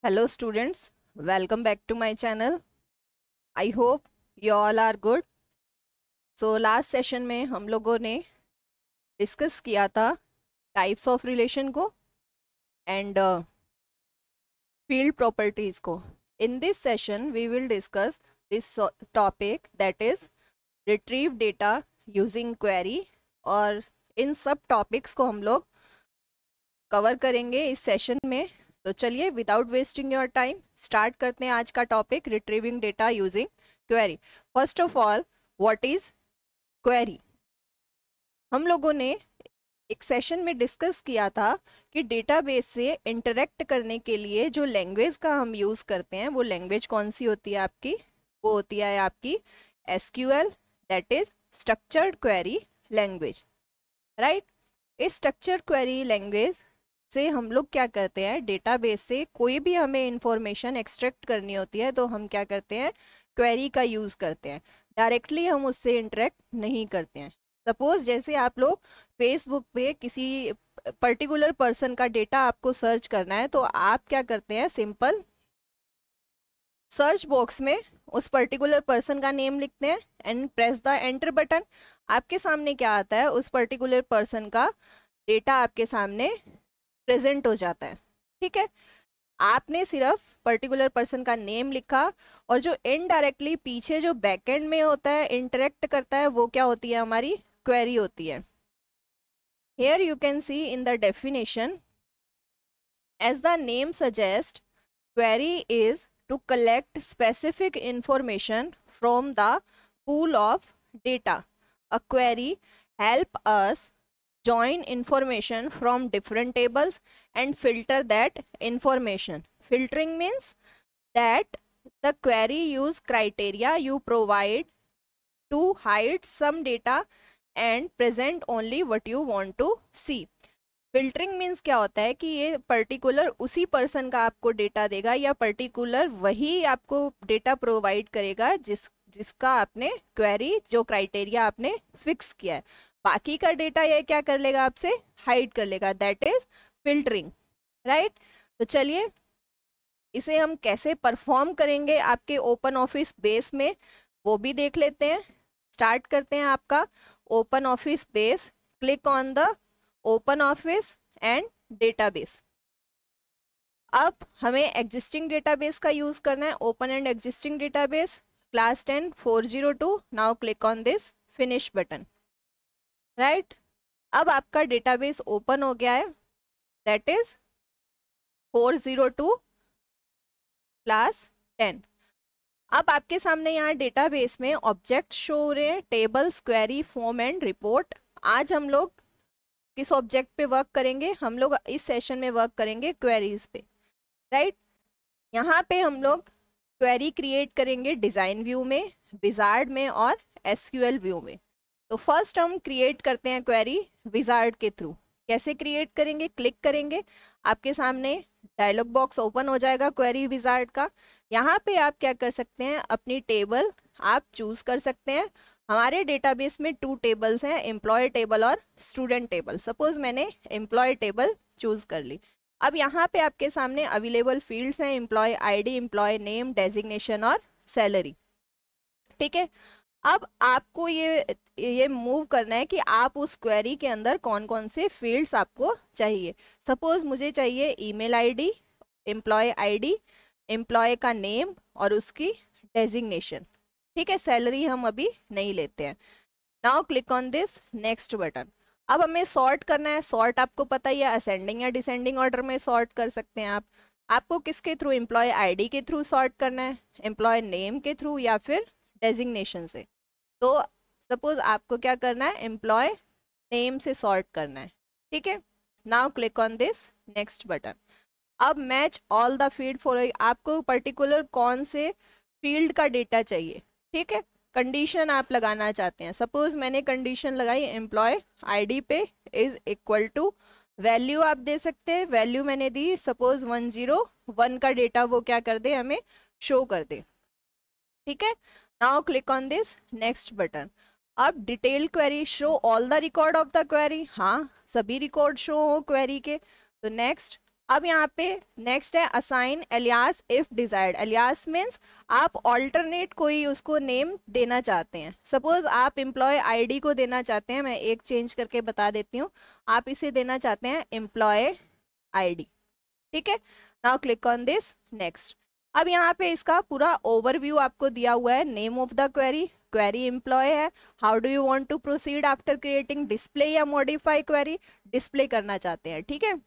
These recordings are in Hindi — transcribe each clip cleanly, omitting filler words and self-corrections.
Hello students, welcome back to my channel. I hope you all are good. So last session में हम लोगों ने डिस्कस किया था टाइप्स ऑफ रिलेशन को एंड फील्ड प्रॉपर्टीज को. In this session we will discuss this topic, that is retrieve data using query, और इन सब टॉपिक्स को हम लोग कवर करेंगे इस सेशन में. तो चलिए without wasting your time start करते हैं आज का topic, retrieving data using query. First of all, what is query? हम लोगों ने एक सेशन में डिस्कस किया था कि डेटाबेस से इंटरेक्ट करने के लिए जो लैंग्वेज का हम यूज़ करते हैं वो लैंग्वेज कौन सी होती है आपकी? वो होती है आपकी SQL, that is structured query language, right. इस स्ट्रक्चर्ड क्वेरी लैंग्वेज से हम लोग क्या करते हैं, डेटाबेस से कोई भी हमें इंफॉर्मेशन एक्सट्रैक्ट करनी होती है तो हम क्या करते हैं, क्वेरी का यूज़ करते हैं. डायरेक्टली हम उससे इंटरेक्ट नहीं करते हैं. सपोज जैसे आप लोग फेसबुक पे किसी पर्टिकुलर पर्सन का डेटा आपको सर्च करना है तो आप क्या करते हैं, सिंपल सर्च बॉक्स में उस पर्टिकुलर पर्सन का नेम लिखते हैं and press the enter button. आपके सामने क्या आता है, उस पर्टिकुलर पर्सन का डेटा आपके सामने प्रेजेंट हो जाता है. ठीक है, आपने सिर्फ पर्टिकुलर पर्सन का नेम लिखा और जो इनडायरेक्टली पीछे जो बैकएंड में होता है, इंटरेक्ट करता है, वो क्या होती है, हमारी क्वेरी होती है. Here you can see in the definition, as the name suggest, query is to collect specific information from the pool of data. A query help us join information from different tables and filter that information. Filtering means that the query use criteria you provide to hide some data and present only what you want to see. Filtering means क्या होता है कि ये पर्टिकुलर उसी पर्सन का आपको डेटा देगा या पर्टिकुलर वही आपको डेटा प्रोवाइड करेगा जिसका आपने क्वेरी, जो क्राइटेरिया आपने फिक्स किया है. बाकी का डेटा ये क्या कर लेगा, आपसे हाइड कर लेगा. That is filtering, right. तो चलिए इसे हम कैसे परफॉर्म करेंगे आपके ओपन ऑफिस बेस में वो भी देख लेते हैं. स्टार्ट करते हैं आपका open office base. Click on the open office and database. अब हमें एग्जिस्टिंग डेटाबेस का यूज करना है. Open and existing database, class 10 402. Now click on this finish button, right. अब आपका डेटाबेस ओपन हो गया है, दैट इज 402 क्लास 10. अब आपके सामने यहाँ डेटाबेस में ऑब्जेक्ट शो हो रहे हैं, tables, query, form and report. आज हम लोग किस ऑब्जेक्ट पे वर्क करेंगे, हम लोग इस सेशन में वर्क करेंगे क्वेरीज पे, राइट. यहाँ पे हम लोग क्वेरी क्रिएट करेंगे डिज़ाइन व्यू में, विजार्ड में और SQL व्यू में. तो फर्स्ट हम क्रिएट करते हैं क्वेरी विजार्ड के थ्रू. कैसे क्रिएट करेंगे, क्लिक करेंगे, आपके सामने डायलॉग बॉक्स ओपन हो जाएगा क्वेरी विजार्ड का. यहाँ पे आप क्या कर सकते हैं, अपनी टेबल आप चूज कर सकते हैं. हमारे डेटाबेस में 2 टेबल्स हैं, एम्प्लॉय टेबल और स्टूडेंट टेबल. सपोज मैंने एम्प्लॉय टेबल चूज कर ली. अब यहाँ पे आपके सामने अवेलेबल फील्ड्स हैं, employ ID, employ name, designation और सैलरी. ठीक है, अब आपको ये मूव करना है कि आप उस क्वेरी के अंदर कौन कौन से फील्ड्स आपको चाहिए. सपोज मुझे चाहिए email ID, employ ID, employ का नेम और उसकी डेजिग्नेशन. ठीक है, सैलरी हम अभी नहीं लेते हैं. Now click on this next button. अब हमें सॉर्ट करना है. सॉर्ट आपको पता ही है, असेंडिंग या डिसेंडिंग ऑर्डर में सॉर्ट कर सकते हैं आप. आपको किसके थ्रू, एम्प्लॉय आईडी के थ्रू सॉर्ट करना है, एम्प्लॉय नेम के थ्रू या फिर डेजिग्नेशन से. तो सपोज आपको क्या करना है, एम्प्लॉय नेम से सॉर्ट करना है. ठीक है, now click on this next button. अब match all the field following. आपको पर्टिकुलर कौन से फील्ड का डेटा चाहिए. ठीक है, कंडीशन आप लगाना चाहते हैं. सपोज मैंने कंडीशन लगाई एम्प्लॉय आईडी पे इज इक्वल टू, वैल्यू आप दे सकते हैं. वैल्यू मैंने दी सपोज 101 का डेटा वो क्या कर दे, हमें शो कर दे. ठीक है, now click on this next button. अब detail query, show all the record of the query. हाँ, सभी रिकॉर्ड शो हो क्वेरी के. तो नेक्स्ट अब यहाँ पे नेक्स्ट है assign alias if desired. Alias means आप ऑल्टरनेट कोई उसको नेम देना चाहते हैं। सपोज आप एम्प्लॉय आईडी को देना चाहते हैं, मैं एक चेंज करके बता देती हूँ, आप इसे देना चाहते हैं एम्प्लॉय आईडी, ठीक है। Now click on this next. अब यहाँ पे इसका पूरा ओवरव्यू आपको दिया हुआ है। Name of the query, query employ है। How do you want to proceed after creating, display या मॉडिफाई क्वेरी, डिस्प्ले करना चाहते हैं, ठीक है।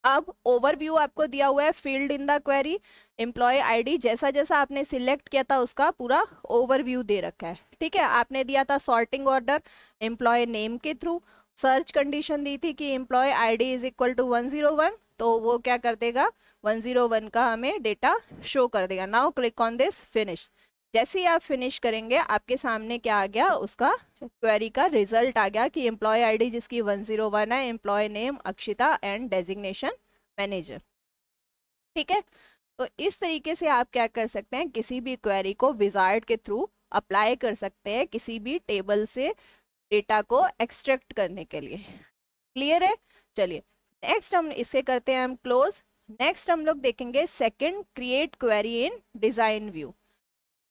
अब ओवरव्यू आपको दिया हुआ है, field in the query, employ ID, जैसा जैसा आपने सिलेक्ट किया था उसका पूरा ओवरव्यू दे रखा है, ठीक है। आपने दिया था सॉर्टिंग ऑर्डर एम्प्लॉय नेम के थ्रू, सर्च कंडीशन दी थी कि employ ID is equal to 101, तो वो क्या कर देगा 101 का हमें डेटा शो कर देगा। Now click on this finish. जैसे ही आप फिनिश करेंगे आपके सामने क्या आ गया, उसका क्वेरी का रिजल्ट आ गया कि एम्प्लॉय आईडी जिसकी 101 है, employ name Akshita and designation manager, ठीक है। तो इस तरीके से आप क्या कर सकते हैं, किसी भी क्वेरी को विजार्ड के थ्रू अप्लाई कर सकते हैं किसी भी टेबल से डेटा को एक्सट्रैक्ट करने के लिए। क्लियर है? चलिए नेक्स्ट हम इसे करते हैं हम क्लोज। नेक्स्ट हम लोग देखेंगे second, create query in design view.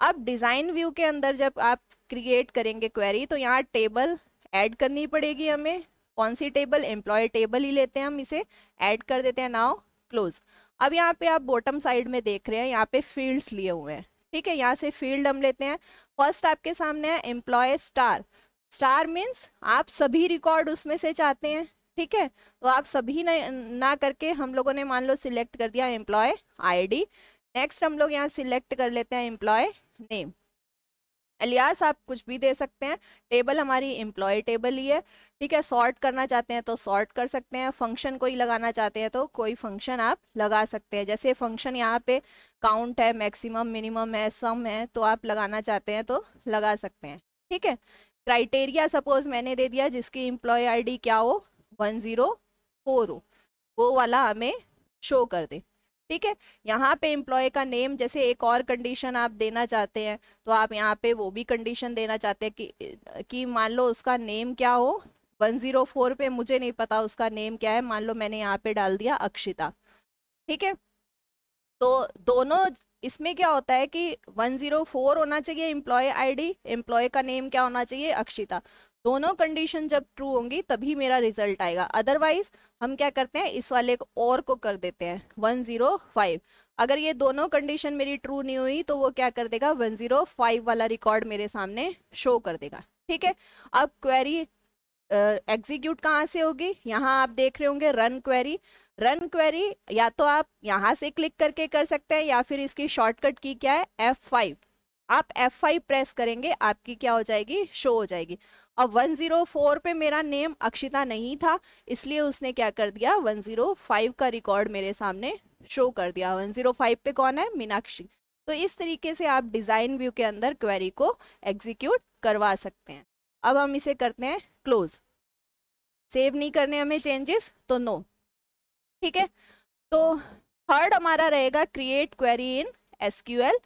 अब डिजाइन व्यू के अंदर जब आप क्रिएट करेंगे क्वेरी, तो यहाँ टेबल ऐड करनी पड़ेगी हमें। कौन सी टेबल? एम्प्लॉय टेबल ही लेते हैं हम, इसे ऐड कर देते हैं। Now close. अब यहाँ पे आप बॉटम साइड में देख रहे हैं, यहाँ पे फील्ड्स लिए हुए हैं, ठीक है। यहाँ से फील्ड हम लेते हैं। फर्स्ट आपके सामने है एम्प्लॉय स्टार। स्टार मीन्स आप सभी रिकॉर्ड उसमें से चाहते हैं, ठीक है। तो आप सभी ना करके हम लोगों ने मान लो सिलेक्ट कर दिया एम्प्लॉय आईडी। नेक्स्ट हम लोग यहाँ सिलेक्ट कर लेते हैं एम्प्लॉय नेम। एलियास आप कुछ भी दे सकते हैं, टेबल हमारी एम्प्लॉय टेबल ही है, ठीक है। सॉर्ट करना चाहते हैं तो सॉर्ट कर सकते हैं, फंक्शन कोई लगाना चाहते हैं तो कोई फंक्शन आप लगा सकते हैं। जैसे फंक्शन यहाँ पे काउंट है, मैक्सिमम मिनिमम है, सम है, तो आप लगाना चाहते हैं तो लगा सकते हैं, ठीक है। क्राइटेरिया सपोज मैंने दे दिया जिसकी एम्प्लॉय आईडी क्या हो 104 हो, वो वाला हमें शो कर दे, ठीक है। यहाँ पे एम्प्लॉय का नेम, जैसे एक और कंडीशन आप देना चाहते हैं तो आप यहाँ पे वो भी कंडीशन देना चाहते हैं कि मान लो उसका नेम क्या हो 104 पे, मुझे नहीं पता उसका नेम क्या है, मान लो मैंने यहाँ पे डाल दिया अक्षिता, ठीक है। तो दोनों इसमें क्या होता है कि 104 होना चाहिए एम्प्लॉय आईडी, एम्प्लॉय का नेम क्या होना चाहिए अक्षिता। दोनों कंडीशन जब ट्रू होंगी तभी मेरा रिजल्ट आएगा। अदरवाइज हम क्या करते हैं, इस वाले को और को कर देते हैं 105। अगर ये दोनों कंडीशन मेरी ट्रू नहीं हुई तो वो क्या कर देगा 105 वाला रिकॉर्ड मेरे सामने शो कर देगा, ठीक है। अब क्वेरी एग्जीक्यूट कहाँ से होगी, यहाँ आप देख रहे होंगे रन क्वेरी। रन क्वेरी या तो आप यहाँ से क्लिक करके कर सकते हैं या फिर इसकी शॉर्टकट की क्या है F5। आप F5 प्रेस करेंगे, आपकी क्या हो जाएगी, शो हो जाएगी। अब 104 पे मेरा नेम अक्षिता नहीं था, इसलिए उसने क्या कर दिया 105 का रिकॉर्ड मेरे सामने शो कर दिया। 105 पे कौन है, मीनाक्षी। तो इस तरीके से आप डिजाइन व्यू के अंदर क्वेरी को एग्जीक्यूट करवा सकते हैं। अब हम इसे करते हैं क्लोज। सेव नहीं करने हमें चेंजेस तो नो, ठीक है। तो थर्ड हमारा रहेगा create query in SQL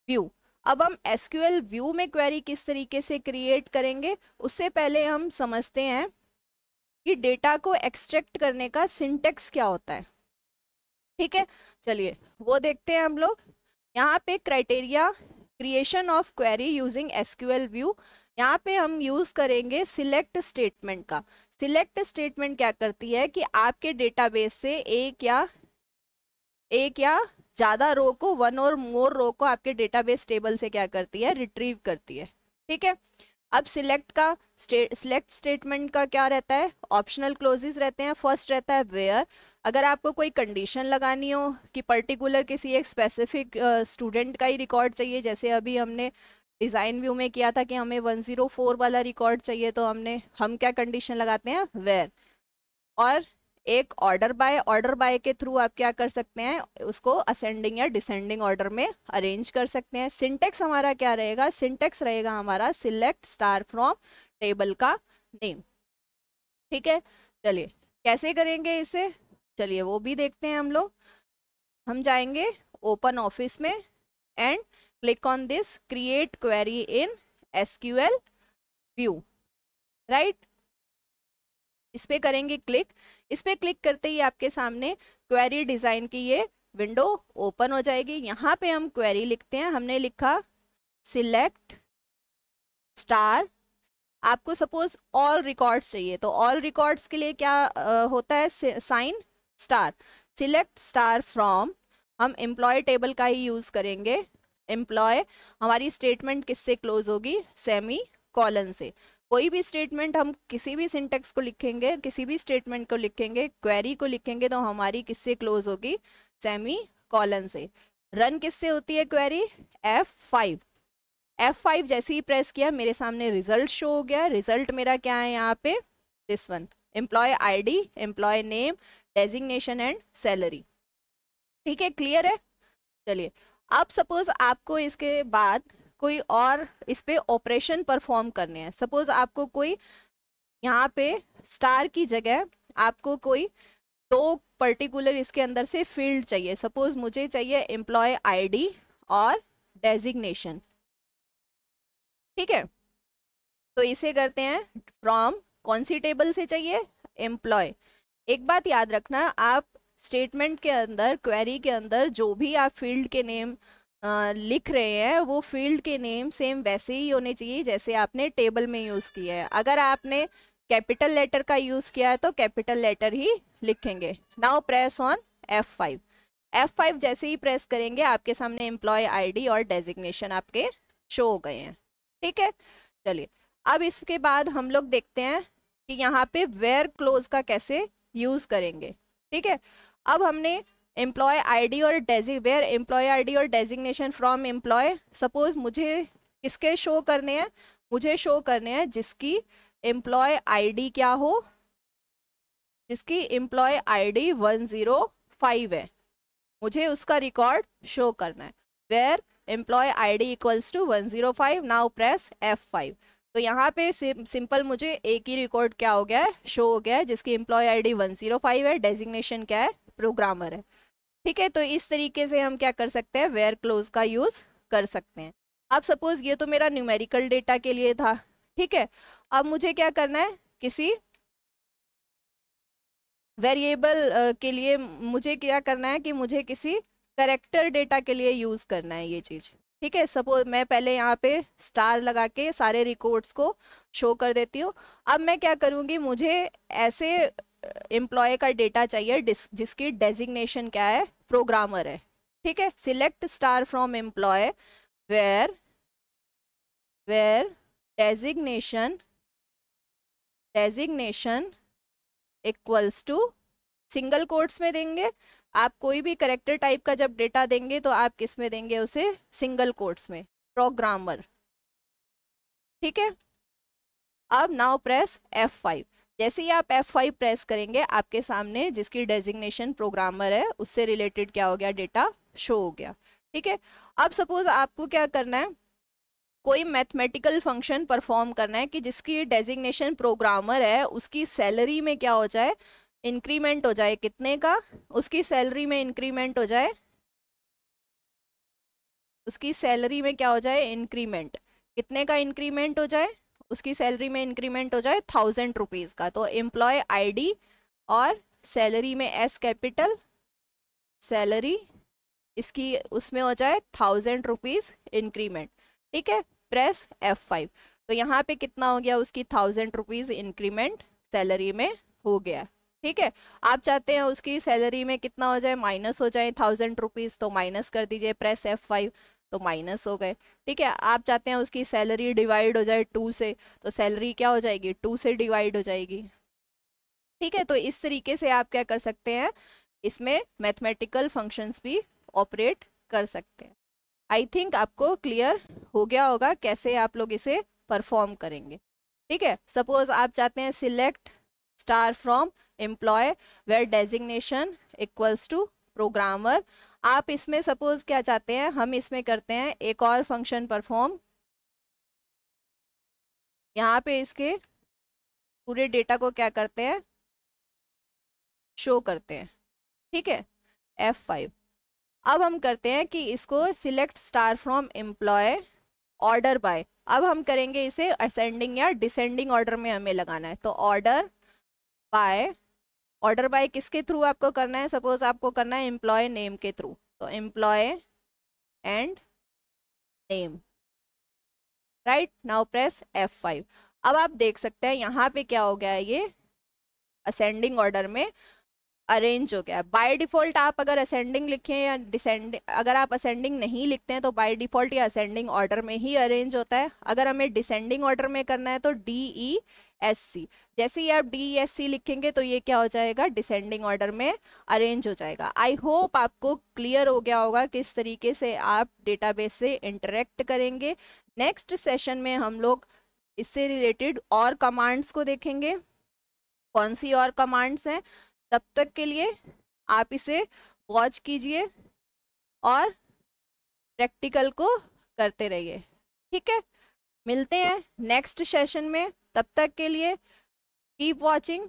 view. अब हम एसक्यूएल व्यू में क्वेरी किस तरीके से क्रिएट करेंगे, उससे पहले हम समझते हैं कि डेटा को एक्सट्रैक्ट करने का सिंटेक्स क्या होता है, ठीक है। चलिए वो देखते हैं हम लोग। यहाँ पे criteria creation of query using SQL view, यहाँ पे हम यूज करेंगे सिलेक्ट स्टेटमेंट का। सिलेक्ट स्टेटमेंट क्या करती है कि आपके डेटाबेस से एक या ज्यादा रो को, वन और मोर रो को आपके डेटाबेस टेबल से क्या करती है, रिट्रीव करती है, ठीक है। अब सिलेक्ट स्टेटमेंट का क्या रहता है, ऑप्शनल क्लोजेस रहते हैं। फर्स्ट रहता है वेयर, अगर आपको कोई कंडीशन लगानी हो कि पर्टिकुलर किसी एक स्पेसिफिक स्टूडेंट का ही रिकॉर्ड चाहिए, जैसे अभी हमने डिजाइन व्यू में किया था कि हमें 104 वाला रिकॉर्ड चाहिए, तो हम क्या कंडीशन लगाते हैं, वेयर। और एक ऑर्डर बाय के थ्रू आप क्या कर सकते हैं, उसको असेंडिंग या डिसेंडिंग ऑर्डर में अरेंज कर सकते हैं। सिंटेक्स हमारा क्या रहेगा, सिंटेक्स रहेगा हमारा सिलेक्ट स्टार फ्रॉम टेबल का नेम, ठीक है। चलिए कैसे करेंगे इसे, चलिए वो भी देखते हैं हम लोग। हम जाएंगे ओपन ऑफिस में and click on this create query in SQL view, right. इस पे करेंगे क्लिक। इस पे क्लिक करते ही आपके सामने क्वेरी डिज़ाइन की ये विंडो ओपन हो जाएगी। यहाँ पे हम क्वेरी लिखते हैं, हमने लिखा सिलेक्ट स्टार। आपको सपोज ऑल रिकॉर्ड्स चाहिए तो ऑल रिकॉर्ड्स के लिए क्या होता है, sign star. Select star from, हम एम्प्लॉय टेबल का ही यूज़ करेंगे। एम्प्लॉय हमारी स्टेटमेंट किससे क्लोज होगी, सेमी कॉलन से। कोई भी स्टेटमेंट हम किसी भी सिंटेक्स को लिखेंगे, किसी भी स्टेटमेंट को लिखेंगे, क्वेरी को लिखेंगे तो हमारी किससे क्लोज होगी, सेमी कॉलन से। रन किससे होती है क्वेरी, F5। F5 जैसे ही प्रेस किया मेरे सामने रिजल्ट शो हो गया। रिजल्ट मेरा क्या है यहाँ पे, this one, employ ID, employ name, designation and salary. ठीक है, क्लियर है। चलिए अब सपोज आपको इसके बाद कोई और इस पे ऑपरेशन परफॉर्म करने हैं। सपोज आपको कोई यहाँ पे स्टार की जगह आपको कोई दो पर्टिकुलर इसके अंदर से फील्ड चाहिए। सपोज मुझे चाहिए एम्प्लॉय आईडी और डेजिग्नेशन, ठीक है। तो इसे करते हैं फ्रॉम, कौन सी टेबल से चाहिए, एम्प्लॉय। एक बात याद रखना, आप स्टेटमेंट के अंदर, क्वेरी के अंदर जो भी आप फील्ड के नेम लिख रहे हैं वो फील्ड के नेम सेम वैसे ही होने चाहिए जैसे आपने टेबल में यूज़ किया है। अगर आपने कैपिटल लेटर का यूज़ किया है तो कैपिटल लेटर ही लिखेंगे। Now press on F5। F5 जैसे ही प्रेस करेंगे आपके सामने एम्प्लॉय आईडी और डेजिग्नेशन आपके शो हो गए हैं, ठीक है। चलिए अब इसके बाद हम लोग देखते हैं कि यहाँ पे वेयर क्लोज का कैसे यूज़ करेंगे, ठीक है। अब हमने एम्प्लॉय आईडी और वेयर एम्प्लॉय आईडी और डेजिग्नेशन फ्रॉम एम्प्लॉय, सपोज मुझे किसके शो करने हैं, मुझे शो करने हैं जिसकी एम्प्लॉय आईडी क्या हो, जिसकी एम्प्लॉय आईडी 105 है, मुझे उसका रिकॉर्ड शो करना है। Where employ ID equals to 105, now press F5। तो यहाँ पे सिंपल मुझे एक ही रिकॉर्ड क्या हो गया है, शो हो गया है, जिसकी एम्प्लॉय आईडी 105 है, डेजिग्नेशन क्या है, प्रोग्रामर है, ठीक है। तो इस तरीके से हम क्या कर सकते हैं, वेयर क्लोज का यूज़ कर सकते हैं। अब सपोज ये तो मेरा न्यूमेरिकल डेटा के लिए था, ठीक है। अब मुझे क्या करना है, किसी वेरिएबल के लिए मुझे क्या करना है कि मुझे किसी करेक्टर डेटा के लिए यूज़ करना है ये चीज़, ठीक है। सपोज मैं पहले यहाँ पे स्टार लगा के सारे रिकॉर्ड्स को शो कर देती हूँ। अब मैं क्या करूँगी, मुझे ऐसे एम्प्लॉय का डेटा चाहिए जिसकी डेजिग्नेशन क्या है, प्रोग्रामर है, ठीक है। Select star from employ where designation equals to, single quotes में देंगे। आप कोई भी करेक्टर टाइप का जब डेटा देंगे तो आप किस में देंगे उसे, सिंगल कोट्स में, प्रोग्रामर, ठीक है। अब नाउ प्रेस F5। जैसे ही आप F5 प्रेस करेंगे आपके सामने जिसकी डेजिग्नेशन प्रोग्रामर है उससे रिलेटेड क्या हो गया, डेटा शो हो गया, ठीक है। अब सपोज आपको क्या करना है, कोई मैथमेटिकल फंक्शन परफॉर्म करना है कि जिसकी डेजिग्नेशन प्रोग्रामर है उसकी सैलरी में क्या हो जाए, इंक्रीमेंट हो जाए। कितने का, उसकी सैलरी में इंक्रीमेंट हो जाए, उसकी सैलरी में क्या हो जाए, इंक्रीमेंट। कितने का इंक्रीमेंट हो जाए, उसकी सैलरी में इंक्रीमेंट हो जाए 1000 रुपीज़ का। तो एम्प्लॉय आईडी और सैलरी में S कैपिटल, सैलरी इसकी उसमें हो जाए 1000 रुपीज़ इंक्रीमेंट, ठीक है। Press F5। तो यहाँ पे कितना हो गया, उसकी 1000 रुपीज़ इंक्रीमेंट सैलरी में हो गया, ठीक है। आप चाहते हैं उसकी सैलरी में कितना हो जाए, माइनस हो जाए 1000 रुपीज़, तो माइनस कर दीजिए, प्रेस F5, तो माइनस हो गए, ठीक है। आप चाहते हैं उसकी सैलरी डिवाइड हो जाए 2 से, तो सैलरी क्या हो जाएगी, 2 से डिवाइड हो जाएगी, ठीक है। तो इस तरीके से आप क्या कर सकते हैं, इसमें मैथमेटिकल फंक्शंस भी ऑपरेट कर सकते हैं। आई थिंक आपको क्लियर हो गया होगा कैसे आप लोग इसे परफॉर्म करेंगे, ठीक है। सपोज आप चाहते हैं select star from employ where designation equals to programmer. आप इसमें सपोज क्या चाहते हैं, हम इसमें करते हैं एक और फंक्शन परफॉर्म, यहाँ पे इसके पूरे डेटा को क्या करते हैं, शो करते हैं, ठीक है। F5। अब हम करते हैं कि इसको select star from employ order by. अब हम करेंगे इसे असेंडिंग या डिसेंडिंग ऑर्डर में हमें लगाना है, तो ऑर्डर बाय ऑर्डर बाय किसके थ्रू आपको करना है, सपोज आपको करना है एम्प्लॉय नेम के थ्रू, तो employ and name, right. Now press F5। अब आप देख सकते हैं यहाँ पे क्या हो गया है, ये असेंडिंग ऑर्डर में अरेंज हो गया है। बाय डिफॉल्ट आप अगर असेंडिंग लिखें या डिसेंडिंग, अगर आप असेंडिंग नहीं लिखते हैं तो बाय डिफॉल्ट ये असेंडिंग ऑर्डर में ही अरेंज होता है। अगर हमें डिसेंडिंग ऑर्डर में करना है तो DESC, जैसे ही आप DESC लिखेंगे तो ये क्या हो जाएगा, डिसेंडिंग ऑर्डर में अरेंज हो जाएगा। आई होप आपको क्लियर हो गया होगा किस तरीके से आप डेटाबेस से इंटरेक्ट करेंगे। नेक्स्ट सेशन में हम लोग इससे रिलेटेड और कमांड्स को देखेंगे, कौन सी और कमांड्स हैं। तब तक के लिए आप इसे वॉच कीजिए और प्रैक्टिकल को करते रहिए, ठीक है। मिलते हैं नेक्स्ट सेशन में, तब तक के लिए कीप वॉचिंग।